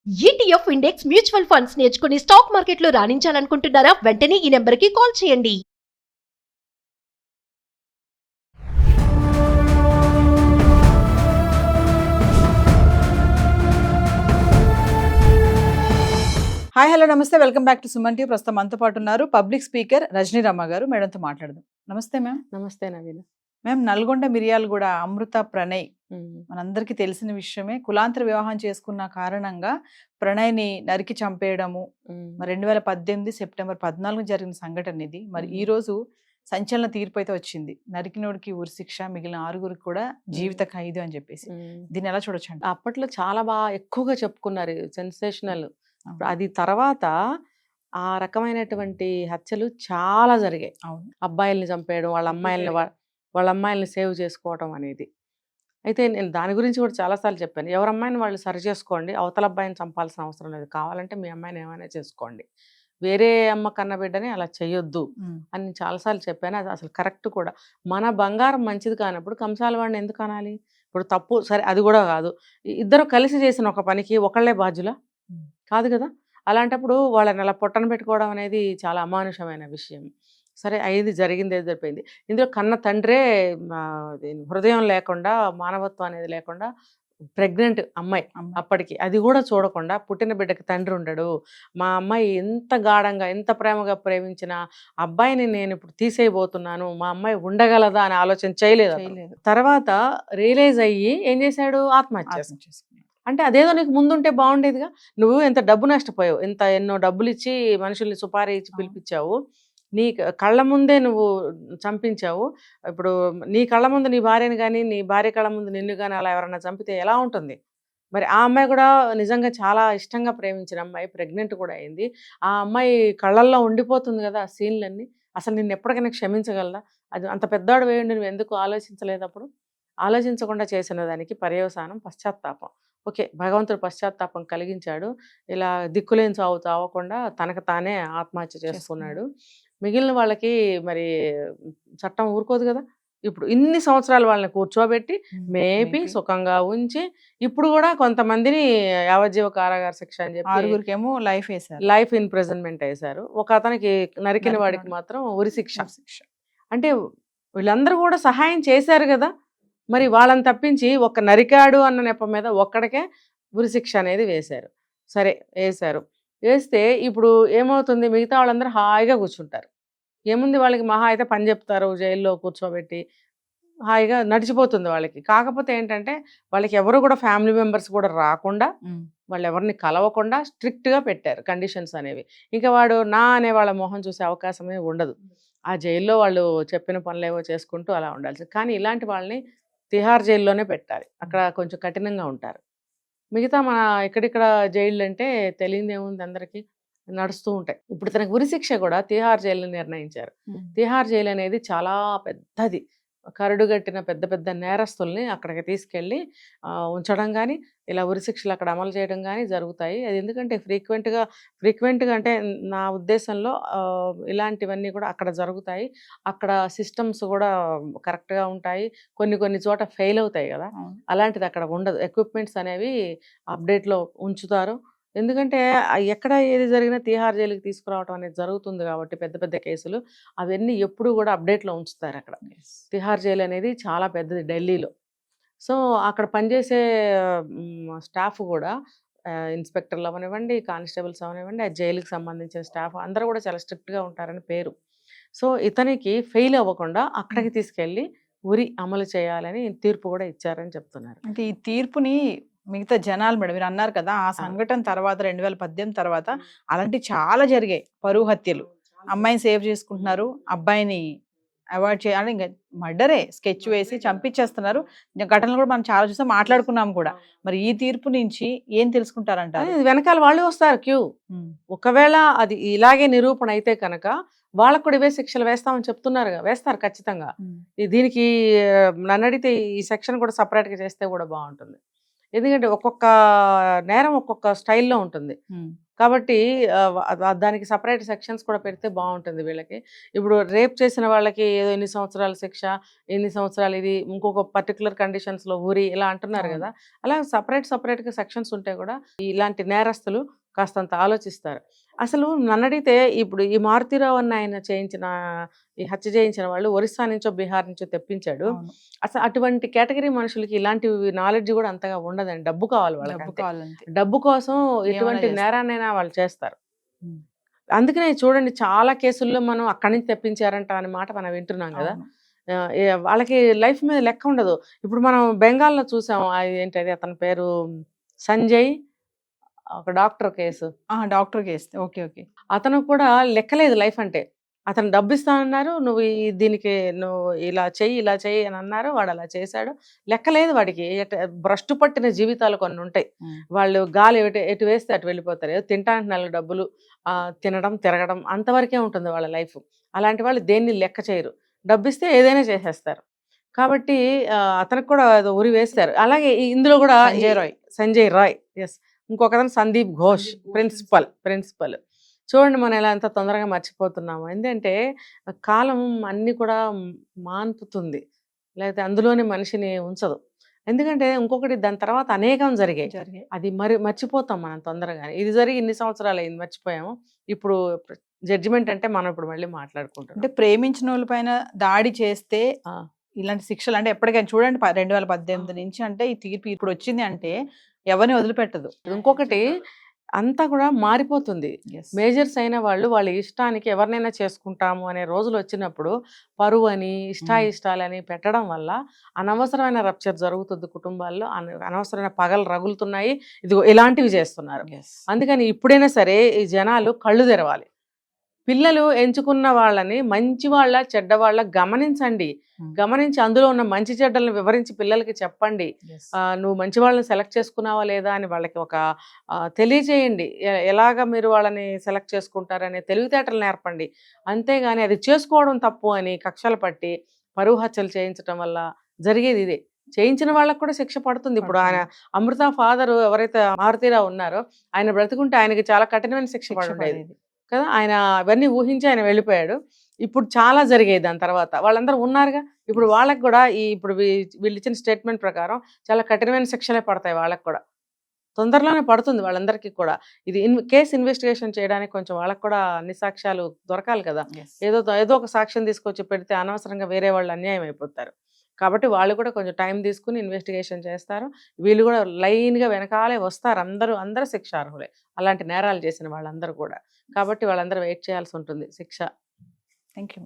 ETF index mutual funds నేర్చుకుని stock మార్కెట్లో రాణించాలనుకుంటున్నారా? వెంటనే ఈ నెంబర్కి కాల్ చేయండి. హాయ్ హలో నమస్తే, welcome back to Suman TV. ప్రస్తుతం మనతో పాటు ఉన్నారు పబ్లిక్ స్పీకర్ రజనీ రమ్మ గారు. మేడంతో మాట్లాడదాం. నమస్తే మ్యామ్. నమస్తే నవీన. మ్యామ్, నల్గొండ మిర్యాలగూడ అమృత ప్రణయ్ మనందరికీ తెలిసిన విషయమే. కులాంతర వివాహం చేసుకున్న కారణంగా ప్రణయ్ని నరికి చంపేయడము. మరి 2018 సెప్టెంబర్ 14 జరిగిన సంఘటన ఇది. మరి ఈ రోజు సంచలన తీర్పు అయితే వచ్చింది. నరికినోడికి ఉరి శిక్ష, మిగిలిన 6గురికి కూడా జీవిత ఖైదు అని చెప్పేసి. దీన్ని ఎలా చూడొచ్చు అండి? అప్పట్లో చాలా బాగా ఎక్కువగా చెప్పుకున్నారు, సెన్సేషనల్. అది తర్వాత ఆ రకమైనటువంటి హత్యలు చాలా జరిగాయి. అవును. అబ్బాయిల్ని చంపేయడం, వాళ్ళ అమ్మాయిల్ని సేవ్ చేసుకోవడం అనేది. అయితే నేను దాని గురించి కూడా చాలాసార్లు చెప్పాను. ఎవరి అమ్మాయిని వాళ్ళు సరి చేసుకోండి, అవతల అబ్బాయిని చంపాల్సిన అవసరం లేదు. కావాలంటే మీ అమ్మాయిని ఏమైనా చేసుకోండి, వేరే అమ్మ కన్న బిడ్డని అలా చేయొద్దు అని నేను చాలాసార్లు చెప్పాను. అది అసలు కరెక్ట్ కూడా. మన బంగారం మంచిది కానప్పుడు కంసాల వాడిని ఎందుకు అనాలి? ఇప్పుడు తప్పు సరే, అది కూడా కాదు. ఇద్దరు కలిసి చేసిన ఒక పనికి ఒకళ్ళే బాధ్యులా? కాదు కదా. అలాంటప్పుడు వాళ్ళని అలా పొట్టన పెట్టుకోవడం అనేది చాలా అమానుషమైన విషయం. సరే, అయింది, జరిగింది, ఏది జరిపోయింది. ఇందులో కన్న తండ్రే హృదయం లేకుండా, మానవత్వం అనేది లేకుండా ప్రెగ్నెంట్ అమ్మాయి అప్పటికి, అది కూడా చూడకుండా పుట్టిన బిడ్డకి తండ్రి ఉండడు. మా అమ్మాయి ఎంత గాఢంగా ఎంత ప్రేమగా ప్రేమించిన అబ్బాయిని నేను ఇప్పుడు తీసేయబోతున్నాను, మా అమ్మాయి ఉండగలదా అని ఆలోచన చేయలేదు. తర్వాత రియలైజ్ అయ్యి ఏం చేశాడు? ఆత్మహత్య చేసుకున్నాడు. అంటే అదేదో నీకు ముందుంటే బాగుండేదిగా. నువ్వు ఎంత డబ్బు నష్టపోయావు, ఎన్నో డబ్బులు ఇచ్చి మనుషుల్ని సుపారీ ఇచ్చి పిలిపించావు, నీ కళ్ళ ముందే నువ్వు చంపించావు. ఇప్పుడు నీ కళ్ళ ముందు నీ భార్యని కానీ, నీ భార్య కళ్ళ ముందు నిన్ను కానీ అలా ఎవరన్నా చంపితే ఎలా ఉంటుంది? మరి ఆ అమ్మాయి కూడా నిజంగా చాలా ఇష్టంగా ప్రేమించిన అమ్మాయి, ప్రెగ్నెంట్ కూడా అయింది. ఆ అమ్మాయి కళ్ళల్లో ఉండిపోతుంది కదా ఆ సీన్లన్నీ. అసలు నిన్ను ఎప్పటికైనా క్షమించగలదా? అది అంత పెద్దవాడు వేయండి, నువ్వు ఎందుకు ఆలోచించలేదు? అప్పుడు ఆలోచించకుండా చేసిన దానికి పర్యవసానం పశ్చాత్తాపం. ఓకే, భగవంతుడు పశ్చాత్తాపం కలిగించాడు. ఇలా దిక్కులేని చావు తావకుండా తనకు తానే ఆత్మహత్య చేసుకున్నాడు. మిగిలిన వాళ్ళకి మరి చట్టం ఊరుకోదు కదా. ఇప్పుడు ఇన్ని సంవత్సరాలు వాళ్ళని కూర్చోబెట్టి మేపి సుఖంగా ఉంచి, ఇప్పుడు కూడా కొంతమందిని యావజ్జీవ కారాగార శిక్ష అని చెప్పి 6గురికేమో లైఫ్ ఇంప్రిజన్మెంట్ వేశారు. ఒక అతనికి నరికిన వాడికి మాత్రం ఉరి శిక్ష. అంటే వీళ్ళందరూ కూడా సహాయం చేశారు కదా. మరి వాళ్ళని తప్పించి ఒక నరికాడు అన్న నెపం మీద ఒక్కడికే ఉరిశిక్ష అనేది వేశారు. సరే, వేస్తే ఇప్పుడు ఏమవుతుంది? మిగతా వాళ్ళందరూ హాయిగా కూర్చుంటారు. ఏముంది వాళ్ళకి? మహా అయితే పని చెప్తారు, జైల్లో కూర్చోబెట్టి హాయిగా నడిచిపోతుంది వాళ్ళకి. కాకపోతే ఏంటంటే వాళ్ళకి ఎవరు కూడా ఫ్యామిలీ మెంబర్స్ కూడా రాకుండా, వాళ్ళు ఎవరిని కలవకుండా స్ట్రిక్ట్గా పెట్టారు కండిషన్స్ అనేవి. ఇంకా వాడు నా అనే వాళ్ళ మొహం చూసే అవకాశమే ఉండదు. ఆ జైల్లో వాళ్ళు చెప్పిన పనులేవో చేసుకుంటూ అలా ఉండాల్సి. కానీ ఇలాంటి వాళ్ళని తిహార్ జైల్లోనే పెట్టాలి, అక్కడ కొంచెం కఠినంగా ఉంటారు. మిగతా మన ఇక్కడిక్కడ జైళ్ళు అంటే తెలియదు ఏముంది, అందరికీ నడుస్తూ ఉంటాయి. ఇప్పుడు తనకు ఉరిశిక్ష కూడా తిహార్ జైలు నిర్ణయించారు. తిహార్ జైలు అనేది చాలా పెద్దది. కరడుగట్టిన పెద్ద పెద్ద నేరస్తుల్ని అక్కడికి తీసుకెళ్ళి ఉంచడం కానీ, ఇలా ఉరిశిక్షలు అక్కడ అమలు చేయడం కానీ జరుగుతాయి. అది ఎందుకంటే ఫ్రీక్వెంట్గా అంటే నా ఉద్దేశంలో ఇలాంటివన్నీ కూడా అక్కడ జరుగుతాయి. అక్కడ సిస్టమ్స్ కూడా కరెక్ట్గా ఉంటాయి. కొన్ని చోట ఫెయిల్ అవుతాయి కదా, అలాంటిది అక్కడ ఉండదు. ఎక్విప్మెంట్స్ అనేవి అప్డేట్లో ఉంచుతారు. ఎందుకంటే ఎక్కడ ఏది జరిగినా తిహార్ జైలుకి తీసుకురావడం అనేది జరుగుతుంది కాబట్టి పెద్ద పెద్ద కేసులు అవన్నీ ఎప్పుడు కూడా అప్డేట్లో ఉంచుతారు అక్కడ. తిహార్ జైలు అనేది చాలా పెద్దది ఢిల్లీలో. సో అక్కడ పనిచేసే స్టాఫ్ కూడా ఇన్స్పెక్టర్లు అవనివ్వండి, కానిస్టేబుల్స్ అవనివ్వండి, ఆ జైలుకి సంబంధించిన స్టాఫ్ అందరూ కూడా చాలా స్ట్రిక్ట్గా ఉంటారని పేరు. సో ఇతనికి ఫెయిల్ అవ్వకుండా అక్కడికి తీసుకెళ్ళి ఉరి అమలు చేయాలని తీర్పు కూడా ఇచ్చారని చెప్తున్నారు. అంటే ఈ తీర్పుని మిగతా జనాలు మేడం, మీరు అన్నారు కదా ఆ సంఘటన తర్వాత 2018 తర్వాత అలాంటి చాలా జరిగాయి. పరువు హత్యలు, అమ్మాయిని సేవ్ చేసుకుంటున్నారు, అబ్బాయిని అవాయిడ్ చేయాలి, ఇంకా మర్డరే స్కెచ్ వేసి చంపించేస్తున్నారు. ఘటనలు కూడా మనం చాలా చూసాం, మాట్లాడుకున్నాం కూడా. మరి ఈ తీర్పు నుంచి ఏం తెలుసుకుంటారంటారు? వెనకాల వాళ్ళు వస్తారు క్యూ. ఒకవేళ అది ఇలాగే నిరూపణ అయితే కనుక వాళ్ళకు కూడా ఇవే శిక్షలు వేస్తామని చెప్తున్నారు, వేస్తారు ఖచ్చితంగా. దీనికి నన్ను అడిగితే ఈ సెక్షన్ కూడా సపరేట్గా చేస్తే కూడా బాగుంటుంది. ఎందుకంటే ఒక్కొక్క నేరం ఒక్కొక్క స్టైల్లో ఉంటుంది. కాబట్టి దానికి సపరేట్ సెక్షన్స్ కూడా పెడితే బాగుంటుంది వీళ్ళకి. ఇప్పుడు రేప్ చేసిన వాళ్ళకి ఏదో ఎన్ని సంవత్సరాల శిక్ష, ఎన్ని సంవత్సరాలు ఇది, ఇంకొక పర్టికులర్ కండిషన్స్లో ఉరి ఇలా అంటున్నారు కదా. అలా సపరేట్గా సెక్షన్స్ ఉంటే కూడా ఇలాంటి నేరస్తులు కాస్తంత ఆలోచిస్తారు. అసలు నన్ను అడిగితే ఇప్పుడు ఈ మారుతీరావు అన్న ఆయన ఈ హత్య చేయించిన వాళ్ళు ఒరిస్సా నుంచో బీహార్ నుంచో తెప్పించాడు. అసలు అటువంటి కేటగిరీ మనుషులకి ఇలాంటి నాలెడ్జ్ కూడా అంతగా ఉండదండి. డబ్బు కావాలి వాళ్ళకి, డబ్బు కోసం ఎటువంటి నేరాన్నైనా వాళ్ళు చేస్తారు. అందుకనే చూడండి చాలా కేసుల్లో మనం అక్కడి నుంచి తెప్పించారంట అనే మాట మనం వింటున్నాం కదా. వాళ్ళకి లైఫ్ మీద లెక్క ఉండదు. ఇప్పుడు మనం బెంగాల్లో చూసాం, ఏంటది అతని పేరు సంజయ్, ఒక డాక్టర్ కేసు. Okay okay. అతను కూడా లెక్కలేదు లైఫ్ అంటే. అతను డబ్బు ఇస్తానన్నారు, నువ్వు దీనికి నువ్వు ఇలా చెయ్యి అని అన్నారు, వాడు అలా చేశాడు. లెక్కలేదు వాడికి. భ్రష్టు పట్టిన జీవితాలు కొన్ని ఉంటాయి. వాళ్ళు గాలి ఎటు వేస్తే అటు వెళ్ళిపోతారు. ఏదో తింటానికి 4 డబ్బులు, తినడం తిరగడం అంతవరకే ఉంటుంది వాళ్ళ లైఫ్. అలాంటి వాళ్ళు దేన్ని లెక్క చేయరు. డబ్బిస్తే ఏదైనా చేసేస్తారు. కాబట్టి అతనికి కూడా ఉరి వేస్తారు. అలాగే ఇందులో కూడా సంజయ్ రాయ్, ఎస్, ఇంకొకతను సందీప్ ఘోష్, ప్రిన్సిపల్. చూడండి మనం ఎలా ఎంత తొందరగా మర్చిపోతున్నాము. ఎందుకంటే కాలం అన్ని కూడా మాన్పుతుంది, లేకపోతే అందులోనే మనిషిని ఉంచదు. ఎందుకంటే ఇంకొకటి దాని తర్వాత అనేకం జరిగాయి. అది మర్చిపోతాం మనం తొందరగా. ఇది జరిగి ఇన్ని సంవత్సరాలు అయింది, మర్చిపోయాము. ఇప్పుడు జడ్జిమెంట్ అంటే మనం ఇప్పుడు మళ్ళీ మాట్లాడుకుంటాం. అంటే ప్రేమించిన వాళ్ళ పైన దాడి చేస్తే ఇలాంటి శిక్షలు అంటే ఎప్పటికైనా చూడండి 2018 నుంచి అంటే ఈ తీర్పు ఇప్పుడు వచ్చింది అంటే ఎవరిని వదిలిపెట్టదు. ఇంకొకటి అంతా కూడా మారిపోతుంది. మేజర్స్ అయిన వాళ్ళు వాళ్ళ ఇష్టానికి ఎవరినైనా చేసుకుంటాము అనే రోజులు వచ్చినప్పుడు పరువు అని ఇష్టాలని పెట్టడం వల్ల అనవసరమైన రప్చర్ జరుగుతుంది కుటుంబాల్లో, అనవసరమైన పగలు రగులుతున్నాయి. ఇదిగో ఇలాంటివి చేస్తున్నారు. అందుకని ఇప్పుడైనా సరే ఈ జనాలు కళ్ళు తెరవాలి. పిల్లలు ఎంచుకున్న వాళ్ళని మంచి వాళ్ళ చెడ్డ వాళ్ళ గమనించి అందులో ఉన్న మంచి చెడ్డలను వివరించి పిల్లలకి చెప్పండి. నువ్వు మంచి వాళ్ళని సెలెక్ట్ చేసుకున్నావా లేదా అని వాళ్ళకి ఒక తెలియజేయండి. ఎలాగ మీరు వాళ్ళని సెలెక్ట్ చేసుకుంటారనే తెలివితేటలు నేర్పండి. అంతేగాని అది చేసుకోవడం తప్పు అని కక్షలు పట్టి పరువు హత్యలు చేయించడం వల్ల జరిగేది ఇదే. చేయించిన వాళ్ళకు కూడా శిక్ష పడుతుంది. ఇప్పుడు ఆయన అమృత ఫాదర్ ఎవరైతే మారుతీరావు ఉన్నారో ఆయన బ్రతుకుంటే ఆయనకి చాలా కఠినమైన శిక్ష పడుండేది కదా. ఆయన అవన్నీ ఊహించి ఆయన వెళ్ళిపోయాడు. ఇప్పుడు చాలా జరిగాయి దాని తర్వాత. వాళ్ళందరూ ఉన్నారుగా, ఇప్పుడు వాళ్ళకి కూడా ఇప్పుడు వీళ్ళు ఇచ్చిన స్టేట్మెంట్ ప్రకారం చాలా కఠినమైన శిక్షలే పడతాయి. వాళ్ళకి కూడా తొందరలోనే పడుతుంది వాళ్ళందరికీ కూడా. ఇది కేసు ఇన్వెస్టిగేషన్ చేయడానికి కొంచెం వాళ్ళకి కూడా అన్ని సాక్ష్యాలు దొరకాలి కదా. ఏదో ఒక సాక్ష్యం తీసుకొచ్చి పెడితే అనవసరంగా వేరే వాళ్ళు అన్యాయం అయిపోతారు. కాబట్టి వాళ్ళు కూడా కొంచెం టైం తీసుకుని ఇన్వెస్టిగేషన్ చేస్తారు. వీళ్ళు కూడా లైన్గా వెనకాలే వస్తారు. అందరూ శిక్షార్హులే అలాంటి నేరాలు చేసిన వాళ్ళందరూ కూడా. కాబట్టి వాళ్ళందరూ వెయిట్ చేయాల్సి ఉంటుంది శిక్ష. Thank you.